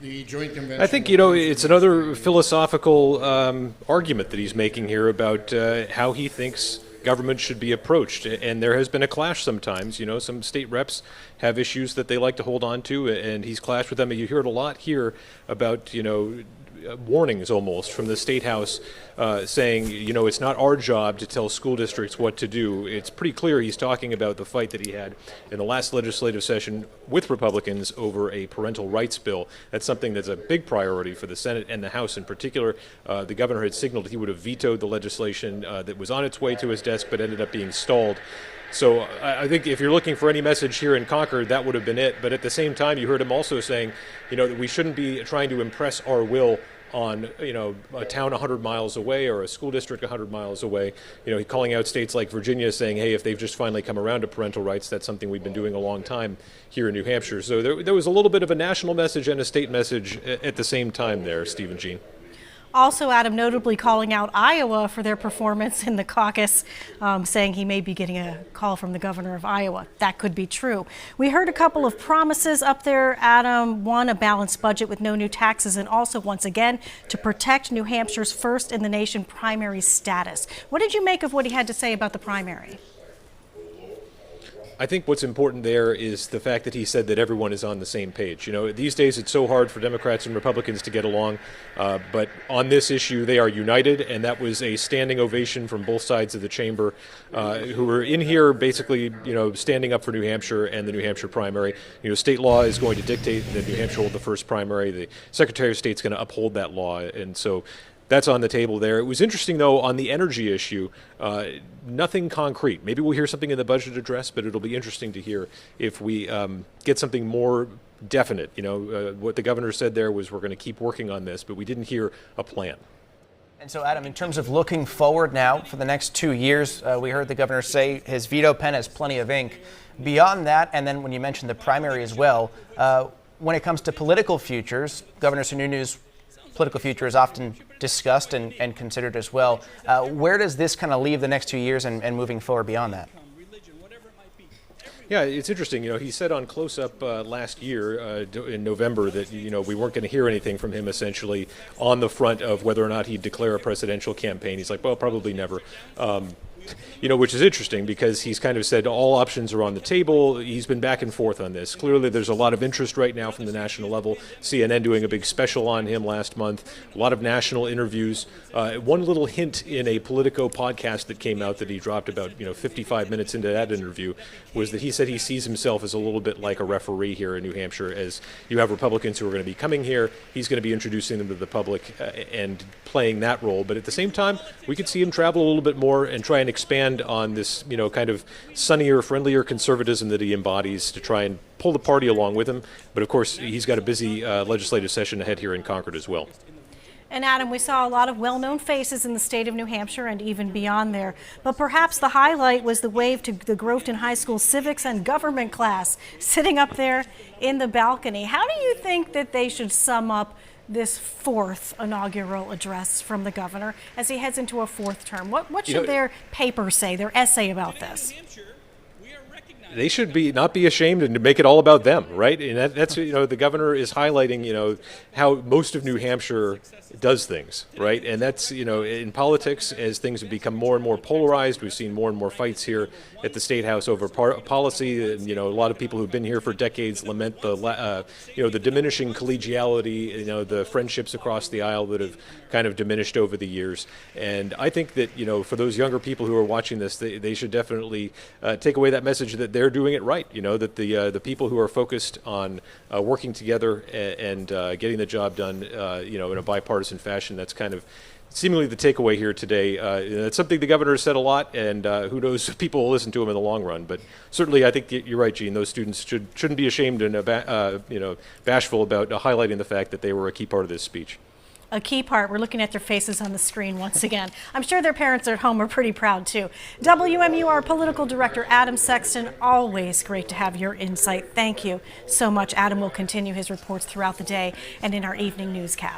the joint convention. I think, it's another philosophical argument that he's making here about how he thinks government should be approached. And there has been a clash sometimes. Some state reps have issues that they like to hold on to, and he's clashed with them. And you hear it a lot here about, warnings almost from the State House saying, it's not our job to tell school districts what to do. It's pretty clear he's talking about the fight that he had in the last legislative session with Republicans over a parental rights bill. That's something that's a big priority for the Senate and the House in particular. The governor had signaled he would have vetoed the legislation that was on its way to his desk but ended up being stalled. So I think if you're looking for any message here in Concord, that would have been it. But at the same time, you heard him also saying, that we shouldn't be trying to impress our will on, a town 100 miles away or a school district 100 miles away. He calling out states like Virginia saying, hey, if they've just finally come around to parental rights, that's something we've been doing a long time here in New Hampshire. So there was a little bit of a national message and a state message at the same time there, Steve and Jean. Also, Adam notably calling out Iowa for their performance in the caucus, saying he may be getting a call from the governor of Iowa. That could be true. We heard a couple of promises up there, Adam. One, a balanced budget with no new taxes, and also, once again, to protect New Hampshire's first in the nation primary status. What did you make of what he had to say about the primary? I think what's important there is the fact that he said that everyone is on the same page. These days it's so hard for Democrats and Republicans to get along, but on this issue they are united, and that was a standing ovation from both sides of the chamber who were in here basically, standing up for New Hampshire and the New Hampshire primary. State law is going to dictate that New Hampshire hold the first primary. The Secretary of State's going to uphold that law, and so that's on the table there. It was interesting, though, on the energy issue, nothing concrete. Maybe we'll hear something in the budget address, but it'll be interesting to hear if we get something more definite. What the governor said there was we're going to keep working on this, but we didn't hear a plan. And so, Adam, in terms of looking forward now for the next 2 years, we heard the governor say his veto pen has plenty of ink. Beyond that, and then when you mentioned the primary as well, when it comes to political futures, Governor Sununu's political future is often discussed and considered as well. Where does this kind of leave the next 2 years and moving forward beyond that? Yeah, it's interesting. He said on Close Up last year in November that, we weren't going to hear anything from him essentially on the front of whether or not he'd declare a presidential campaign. He's like, well, probably never. Which is interesting because he's kind of said all options are on the table. He's been back and forth on this. Clearly, there's a lot of interest right now from the national level. CNN doing a big special on him last month. A lot of national interviews. One little hint in a Politico podcast that came out that he dropped about 55 minutes into that interview was that he said he sees himself as a little bit like a referee here in New Hampshire. As you have Republicans who are going to be coming here, he's going to be introducing them to the public and playing that role. But at the same time, we could see him travel a little bit more and try and expand on this, kind of sunnier, friendlier conservatism that he embodies to try and pull the party along with him. But of course, he's got a busy legislative session ahead here in Concord as well. And Adam, we saw a lot of well-known faces in the state of New Hampshire and even beyond there. But perhaps the highlight was the wave to the Groveton High School civics and government class sitting up there in the balcony. How do you think that they should sum up this fourth inaugural address from the governor as he heads into a fourth term? What should their paper say, their essay about this? They should not be ashamed and to make it all about them, right? And that's the governor is highlighting how most of New Hampshire does things, right? And that's in politics, as things have become more and more polarized, we've seen more and more fights here at the State House over policy. And a lot of people who've been here for decades lament the diminishing collegiality, the friendships across the aisle that have kind of diminished over the years. And I think that for those younger people who are watching this, they should definitely take away that message that they're doing it right. That the people who are focused on working together and getting the job done, in a bipartisan fashion, that's kind of seemingly the takeaway here today. It's something the governor has said a lot, and who knows if people will listen to him in the long run. But certainly, I think you're right, Gene. Those students shouldn't be ashamed and bashful about highlighting the fact that they were a key part of this speech. A key part. We're looking at their faces on the screen once again. I'm sure their parents at home are pretty proud too. WMUR political director Adam Sexton, always great to have your insight. Thank you so much. Adam will continue his reports throughout the day and in our evening newscast.